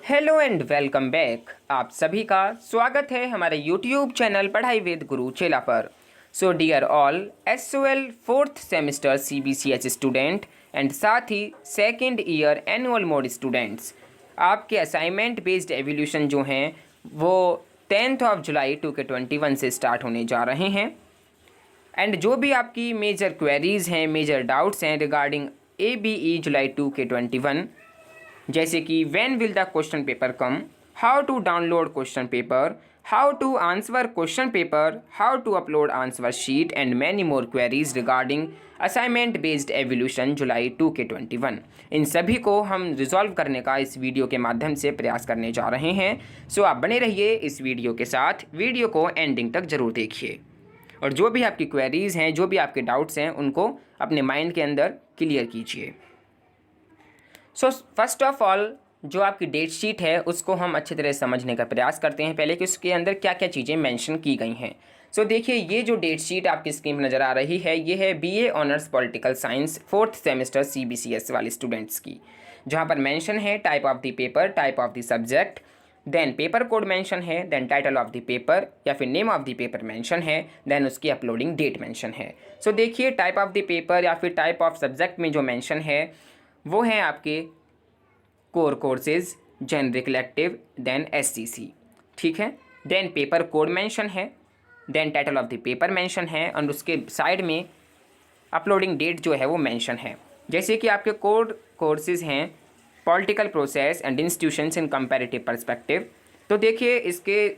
Hello and welcome back. आप सभी का स्वागत है हमारे यूट्यूब चैनल पढ़ाई वेद गुरु चेला पर। So dear all SOL fourth semester CBCS student and साथ ही second year annual mode students, आपके असाइनमेंट बेस्ड एवोल्यूशन जो हैं वो 10 जुलाई 2021 से स्टार्ट होने जा रहे हैं। एंड जो भी आपकी मेजर क्वेरीज़ हैं, मेजर डाउट्स हैं रिगार्डिंग ABE जुलाई 2021, जैसे कि when will the question paper come, how to download question paper, how to answer question paper, how to upload answer sheet and many more queries regarding assignment based evaluation July 2021, इन सभी को हम resolve करने का इस video के माध्यम से प्रयास करने जा रहे हैं। सो आप बने रहिए इस वीडियो के साथ, वीडियो को एंडिंग तक ज़रूर देखिए और जो भी आपकी क्वेरीज़ हैं, जो भी आपके डाउट्स हैं, उनको अपने माइंड के अंदर क्लियर कीजिए। सो फर्स्ट ऑफ ऑल जो आपकी डेट शीट है उसको हम अच्छी तरह समझने का प्रयास करते हैं पहले कि उसके अंदर क्या क्या चीज़ें मेंशन की गई हैं। सो देखिए, ये जो डेट शीट आपकी स्क्रीन पर नज़र आ रही है ये है BA honours political science fourth semester CBCS वाले स्टूडेंट्स की, जहाँ पर मेंशन है type of the paper, type of the subject, then paper code mention है, then title of the paper या फिर name of the paper mention है, then उसकी अपलोडिंग डेट मेंशन है। सो देखिए, टाइप ऑफ द पेपर या फिर type of subject में जो मेंशन है वो है आपके core courses, generic elective, then SCC, ठीक है। देन पेपर कोड मेंशन है, then title of the paper mention है और उसके साइड में अपलोडिंग डेट जो है वो मेंशन है। जैसे कि आपके कोर कोर्सेज हैं political process and institutions in comparative perspective, तो देखिए इसके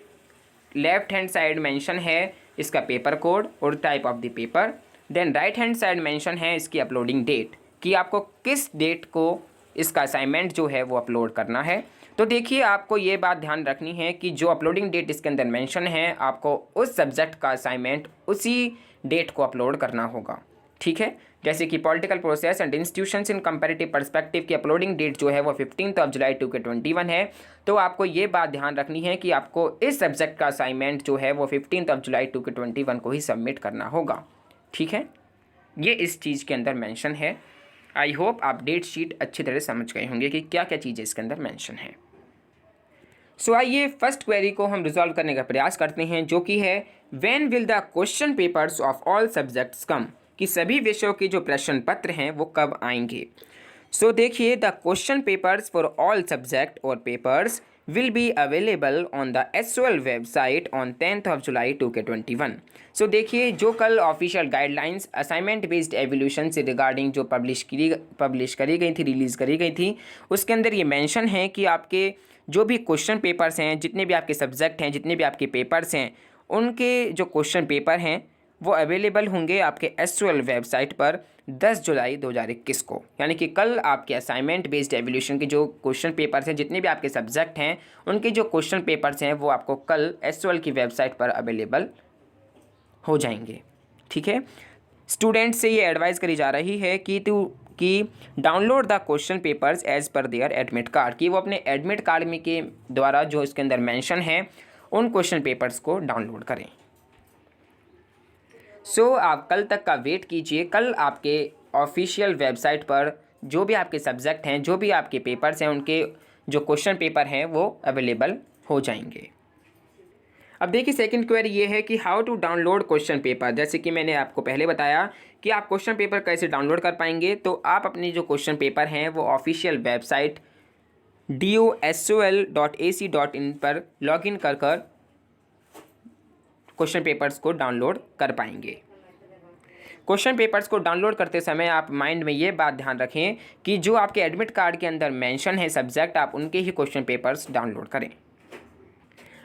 लेफ्ट हैंड साइड मेंशन है इसका पेपर कोड और type of the paper, then right hand side mention है इसकी अपलोडिंग डेट कि आपको किस डेट को इसका असाइनमेंट जो है वो अपलोड करना है। तो देखिए, आपको ये बात ध्यान रखनी है कि जो अपलोडिंग डेट इसके अंदर मेंशन है आपको उस सब्जेक्ट का असाइनमेंट उसी डेट को अपलोड करना होगा, ठीक है। जैसे कि political process and institutions in comparative perspective की अपलोडिंग डेट जो है वो 15 जुलाई 2021 है। तो आपको ये बात ध्यान रखनी है कि आपको इस सब्जेक्ट का असाइनमेंट जो है वो 15 जुलाई 2021 को ही सबमिट करना होगा, ठीक है। ये इस चीज़ के अंदर मेंशन है। आई होप आप डेट शीट अच्छी तरह समझ गए होंगे कि क्या क्या चीज़ें इसके अंदर मेंशन है। सो आइए फर्स्ट क्वेरी को हम रिजॉल्व करने का प्रयास करते हैं, जो कि है when will the question papers of all subjects come, कि सभी विषयों के जो प्रश्न पत्र हैं वो कब आएंगे। सो देखिए, the question papers for all subject और papers will be available on the SOL website on 10 July 2021। So देखिए, जो कल official guidelines assignment based evaluation से रिगार्डिंग जो पब्लिश करी गई थी, रिलीज़ करी गई थी, उसके अंदर ये मेंशन है कि आपके जो भी क्वेश्चन पेपर्स हैं, जितने भी आपके सब्जेक्ट हैं, जितने भी आपके पेपर्स हैं, उनके जो क्वेश्चन पेपर हैं वो अवेलेबल होंगे आपके SOL वेबसाइट पर 10 जुलाई 2021 को। यानी कि कल आपके असाइनमेंट बेस्ड एवोल्यूशन के जो क्वेश्चन पेपर्स हैं, जितने भी आपके सब्जेक्ट हैं, उनके जो क्वेश्चन पेपर्स हैं वो आपको कल SOL की वेबसाइट पर अवेलेबल हो जाएंगे, ठीक है। स्टूडेंट से ये एडवाइस करी जा रही है कि download the question papers as per their admit card, कि वो अपने एडमिट कार्ड में के द्वारा जो इसके अंदर मेंशन है उन क्वेश्चन पेपर्स को डाउनलोड करें। सो आप कल तक का वेट कीजिए। कल आपके ऑफिशियल वेबसाइट पर जो भी आपके सब्जेक्ट हैं, जो भी आपके पेपर्स हैं, उनके जो क्वेश्चन पेपर हैं वो अवेलेबल हो जाएंगे। अब देखिए, सेकंड क्वेरी ये है कि how to download question paper. जैसे कि मैंने आपको पहले बताया कि आप क्वेश्चन पेपर कैसे डाउनलोड कर पाएंगे, तो आप अपने जो क्वेश्चन पेपर हैं वो ऑफिशियल वेबसाइट DOSOL.ac.in पर लॉगिन कर क्वेश्चन पेपर्स को डाउनलोड कर पाएंगे। क्वेश्चन पेपर्स को डाउनलोड करते समय आप माइंड में ये बात ध्यान रखें कि जो आपके एडमिट कार्ड के अंदर मेंशन है सब्जेक्ट, आप उनके ही क्वेश्चन पेपर्स डाउनलोड करें।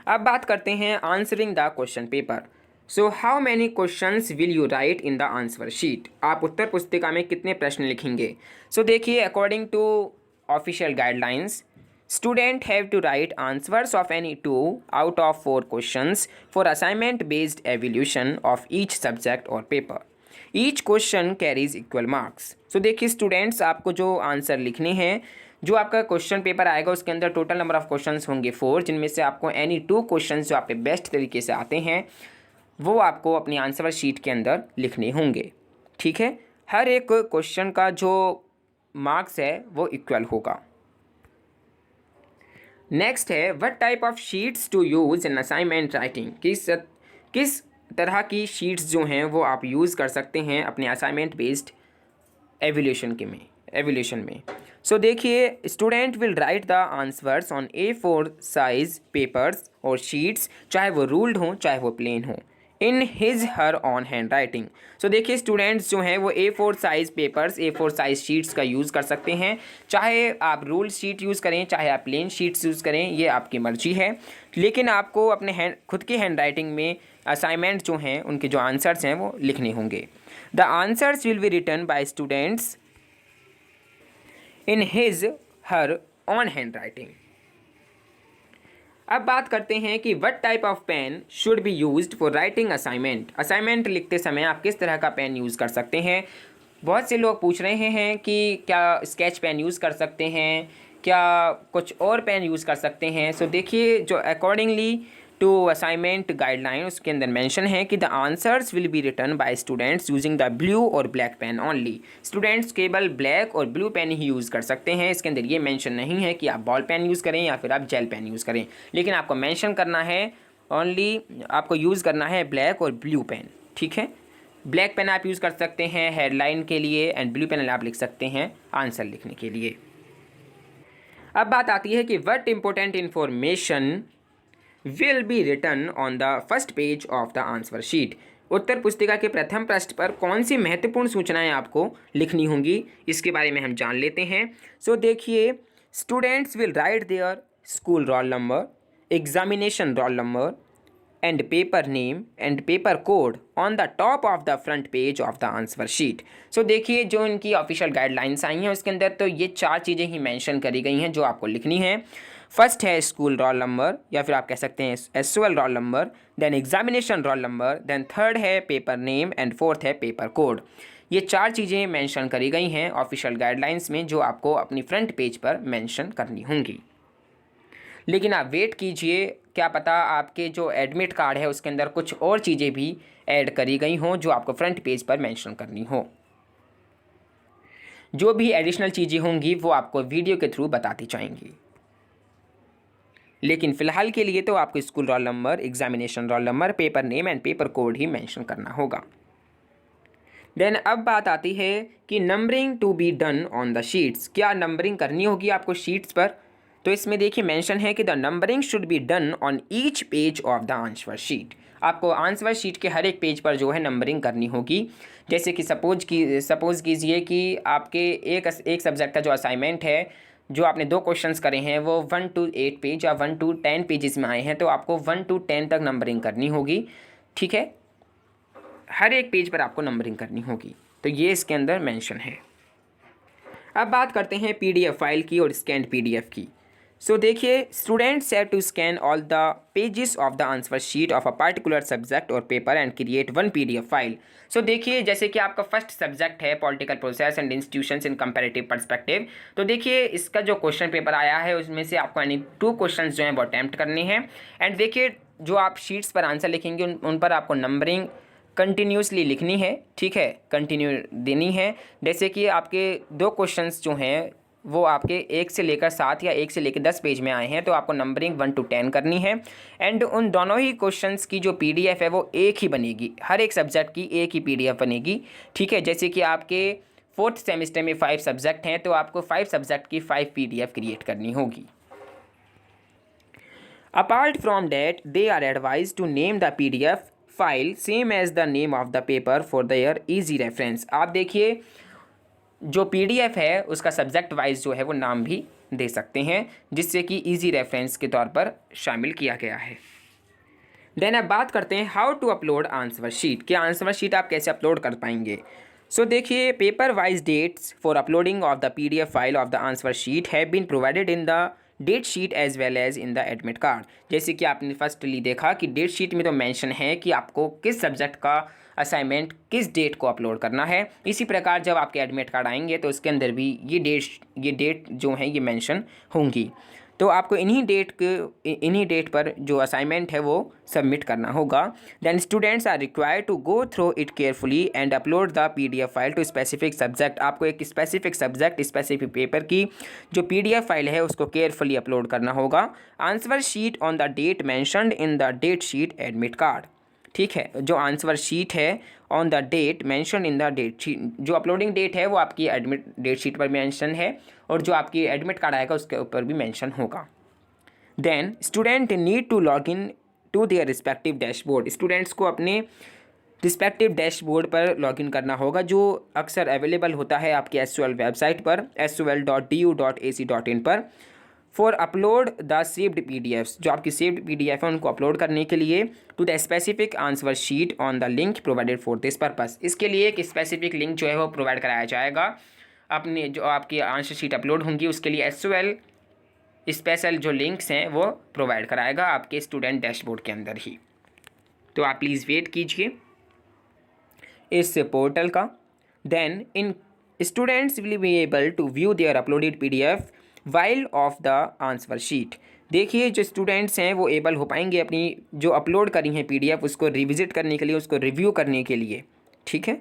अब बात करते हैं answering the question paper. So how many questions will you write in the answer sheet, आप उत्तर पुस्तिका में कितने प्रश्न लिखेंगे। सो देखिए, according to official guidelines, student have to write answers of any 2 out of 4 questions for assignment based evaluation of each subject or paper. Each question carries equal marks. So देखिए students, आपको जो answer लिखने हैं, जो आपका question paper आएगा उसके अंदर टोटल नंबर ऑफ क्वेश्चंस होंगे 4, जिनमें से आपको एनी 2 क्वेश्चंस जो आपके बेस्ट तरीके से आते हैं वो आपको अपनी आंसर शीट के अंदर लिखने होंगे, ठीक है। हर एक क्वेश्चन का जो मार्क्स है वो इक्वल होगा। नेक्स्ट है what type of sheets to use in assignment writing, किस तरह की शीट्स जो हैं वो आप यूज़ कर सकते हैं अपने असाइनमेंट बेस्ड एवोल्यूशन में। सो देखिए, student will write the answers on A4 size papers और शीट्स, चाहे वो रूल्ड हों चाहे वो प्लेन हों, in his her on hand writing. So देखिए, स्टूडेंट्स जो हैं वो A4 size papers, A4 size sheets का यूज़ कर सकते हैं, चाहे आप रूल्ड शीट यूज़ करें चाहे आप प्लेन शीट्स यूज़ करें, ये आपकी मर्जी है। लेकिन आपको अपने खुद की हैंड राइटिंग में असाइनमेंट जो हैं उनके जो आंसर्स हैं वो लिखने होंगे। The answers will be written by students in his her on hand writing. अब बात करते हैं कि what type of pen should be used for writing assignment. Assignment लिखते समय आप किस तरह का पेन यूज़ कर सकते हैं। बहुत से लोग पूछ रहे हैं कि क्या स्केच पेन यूज़ कर सकते हैं, क्या कुछ और पेन यूज़ कर सकते हैं। सो देखिए, जो अकॉर्डिंगली टू असाइनमेंट गाइडलाइन उसके अंदर मेंशन है कि the answers will be written by students using the blue और ब्लैक पेन ओनली। स्टूडेंट्स केवल ब्लैक और ब्लू पेन ही यूज़ कर सकते हैं। इसके अंदर ये मेंशन नहीं है कि आप बॉल पेन यूज़ करें या फिर आप जेल पेन यूज़ करें, लेकिन आपको मेंशन करना है ओनली, आपको यूज़ करना है ब्लैक और ब्लू पेन। ठीक है, ब्लैक पेन आप यूज़ कर सकते हैं हेडलाइन के लिए एंड ब्लू पेन आप लिख सकते हैं आंसर लिखने के लिए। अब बात आती है कि what important information will be written on the first page of the answer sheet. उत्तर पुस्तिका के प्रथम पृष्ठ पर कौन सी महत्वपूर्ण सूचनाएं आपको लिखनी होंगी, इसके बारे में हम जान लेते हैं। सो देखिए, students will write their school roll number, examination roll number and paper name and paper code on the top of the front page of the answer sheet. So देखिए, जो इनकी ऑफिशियल गाइडलाइंस आई हैं उसके अंदर तो ये 4 चीज़ें ही मेंशन करी गई हैं जो आपको लिखनी है। फर्स्ट है स्कूल रोल नंबर या फिर आप कह सकते हैं SOL roll number, then examination roll number, then third है पेपर नेम एंड फोर्थ है पेपर कोड। ये 4 चीज़ें मेंशन करी गई हैं ऑफिशियल गाइडलाइंस में जो आपको अपनी फ्रंट पेज पर मेंशन करनी होंगी। लेकिन आप वेट कीजिए, क्या पता आपके जो एडमिट कार्ड है उसके अंदर कुछ और चीज़ें भी ऐड करी गई हों जो आपको फ्रंट पेज पर मेंशन करनी हो। जो भी एडिशनल चीज़ें होंगी वो आपको वीडियो के थ्रू बताती जाएंगी, लेकिन फ़िलहाल के लिए तो आपको school roll number, examination roll number, paper name and paper code ही मेंशन करना होगा। देन अब बात आती है कि numbering to be done on the sheets, क्या नंबरिंग करनी होगी आपको शीट्स पर। तो इसमें देखिए मेंशन है कि the numbering should be done on each page of the answer sheet. आपको आंसर शीट के हर एक पेज पर जो है नंबरिंग करनी होगी। जैसे कि सपोज कीजिए कि आपके एक सब्जेक्ट का जो असाइनमेंट है, जो आपने 2 क्वेश्चंस करे हैं वो 1 to 8 पेज या 1 to 10 पेजेस में आए हैं, तो आपको 1 to 10 तक नंबरिंग करनी होगी। ठीक है, हर एक पेज पर आपको नंबरिंग करनी होगी, तो ये इसके अंदर मेंशन है। अब बात करते हैं PDF फाइल की और स्कैन PDF की। सो देखिए, students have to scan all the pages of the answer sheet of a particular subject और paper and create 1 PDF file. So देखिए, जैसे कि आपका फर्स्ट सब्जेक्ट है political process and institutions in comparative perspective, तो देखिए इसका जो क्वेश्चन पेपर आया है उसमें से आपको यानी 2 क्वेश्चन जो हैं वो अटैम्प्ट करने हैं। एंड देखिए, जो आप शीट्स पर आंसर लिखेंगे उन पर आपको नंबरिंग कंटिन्यूसली लिखनी है। ठीक है, कंटिन्यू देनी है। जैसे कि आपके 2 क्वेश्चंस जो हैं वो आपके 1 से लेकर 7 या 1 से लेकर 10 पेज में आए हैं, तो आपको नंबरिंग 1 to 10 करनी है। एंड उन दोनों ही क्वेश्चंस की जो PDF है वो एक ही बनेगी, हर एक सब्जेक्ट की एक ही PDF बनेगी। ठीक है, जैसे कि आपके 4th सेमेस्टर में 5 सब्जेक्ट हैं, तो आपको 5 सब्जेक्ट की 5 PDF क्रिएट करनी होगी। Apart from that they are advised to name the PDF file same as the name of the paper for their easy reference. आप देखिए, जो PDF है उसका सब्जेक्ट वाइज जो है वो नाम भी दे सकते हैं, जिससे कि इजी रेफरेंस के तौर पर शामिल किया गया है। देन अब बात करते हैं how to upload answer sheet, कि आंसर शीट आप कैसे अपलोड कर पाएंगे। सो देखिए, paper wise dates for uploading of the PDF file of the answer sheet have been provided in the date sheet as well as in the admit card. जैसे कि आपने firstly देखा कि डेट शीट में तो mention है कि आपको किस सब्जेक्ट का असाइनमेंट किस डेट को अपलोड करना है। इसी प्रकार जब आपके एडमिट कार्ड आएंगे तो उसके अंदर भी ये डेट जो हैं ये मेंशन होंगी। तो आपको इन्हीं डेट पर जो असाइनमेंट है वो सबमिट करना होगा। Then students are required to go through it carefully and upload the PDF file to specific subject. आपको एक स्पेसिफिक सब्जेक्ट स्पेसिफिक पेपर की जो PDF फाइल है उसको केयरफुली अपलोड करना होगा। Answer sheet on the date mentioned in the date sheet admit card. ठीक है, जो आंसर शीट है on the date mention in the date sheet, जो अपलोडिंग डेट है वो आपकी एडमिट डेट शीट पर मेंशन है और जो आपकी एडमिट कार्ड आएगा उसके ऊपर भी मेंशन होगा। Then student need to log in to their respective dashboard. Students को अपने रिस्पेक्टिव डैशबोर्ड पर लॉगिन करना होगा जो अक्सर अवेलेबल होता है आपकी SOL वेबसाइट पर sol.du.ac.in पर। For upload the saved PDFs, जो आपकी सेव्ड PDF है उनको अपलोड करने के लिए to the specific answer sheet on the link provided for this purpose. इसके लिए एक स्पेसिफिक लिंक जो है वो प्रोवाइड कराया जाएगा। अपने जो आपकी आंसर शीट अपलोड होंगी उसके लिए SOL स्पेशल जो लिंक्स हैं वो प्रोवाइड कराएगा आपके स्टूडेंट डैशबोर्ड के अंदर ही। तो आप प्लीज़ वेट कीजिए इस पोर्टल का। Then in students will be able to view their uploaded PDF file of the answer sheet. देखिए जो स्टूडेंट्स हैं वो एबल हो पाएंगे अपनी जो अपलोड करी हैं PDF उसको रिविजिट करने के लिए, उसको रिव्यू करने के लिए। ठीक है,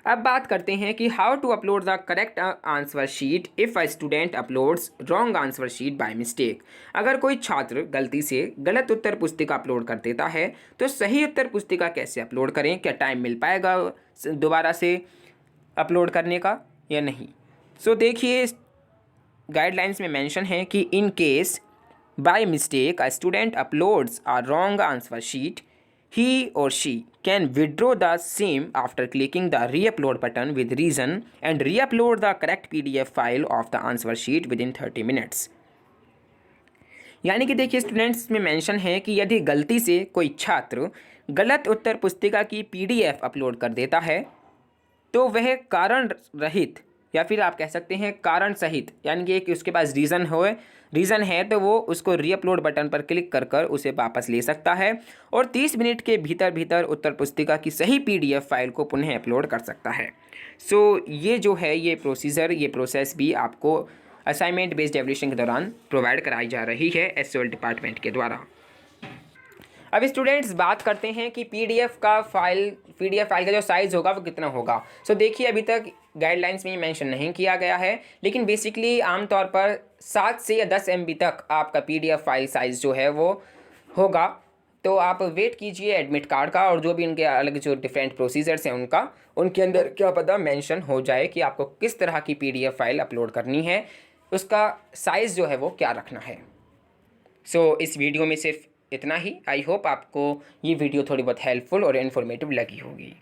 अब बात करते हैं कि how to upload the correct answer sheet if a student uploads wrong answer sheet by mistake. अगर कोई छात्र गलती से गलत उत्तर पुस्तिका अपलोड कर देता है तो सही उत्तर पुस्तिका कैसे अपलोड करें, क्या टाइम मिल पाएगा दोबारा से अपलोड करने का या नहीं। सो देखिए गाइडलाइंस में मेंशन है कि in case by mistake a student uploads a wrong answer sheet he or she can withdraw the same after clicking the re-upload button with reason and re-upload the correct PDF file of the answer sheet within 30 minutes। यानी कि देखिए students में mention है कि यदि गलती से कोई छात्र गलत उत्तर पुस्तिका की PDF अपलोड कर देता है तो वह कारण रहित या फिर आप कह सकते हैं कारण सहित, यानी कि एक उसके पास रीज़न है तो वो उसको रीअपलोड बटन पर क्लिक कर उसे वापस ले सकता है और 30 मिनट के भीतर उत्तर पुस्तिका की सही PDF फाइल को पुनः अपलोड कर सकता है। सो ये जो है ये प्रोसेस भी आपको असाइनमेंट बेस्ड एवल्यूशन के दौरान प्रोवाइड कराई जा रही है SOL डिपार्टमेंट के द्वारा। अब स्टूडेंट्स बात करते हैं कि PDF फाइल का जो साइज़ होगा वो कितना होगा। सो देखिए अभी तक गाइडलाइंस में मेंशन नहीं किया गया है, लेकिन बेसिकली आमतौर पर 7 से या 10 MB तक आपका PDF फाइल साइज़ जो है वो होगा। तो आप वेट कीजिए एडमिट कार्ड का और जो भी उनके अलग जो डिफरेंट प्रोसीजर्स हैं उनके अंदर क्या पता मेंशन हो जाए कि आपको किस तरह की PDF फाइल अपलोड करनी है, उसका साइज़ जो है वो क्या रखना है। सो इस वीडियो में सिर्फ इतना ही। आई होप आपको ये वीडियो थोड़ी बहुत हेल्पफुल और इन्फॉर्मेटिव लगी होगी।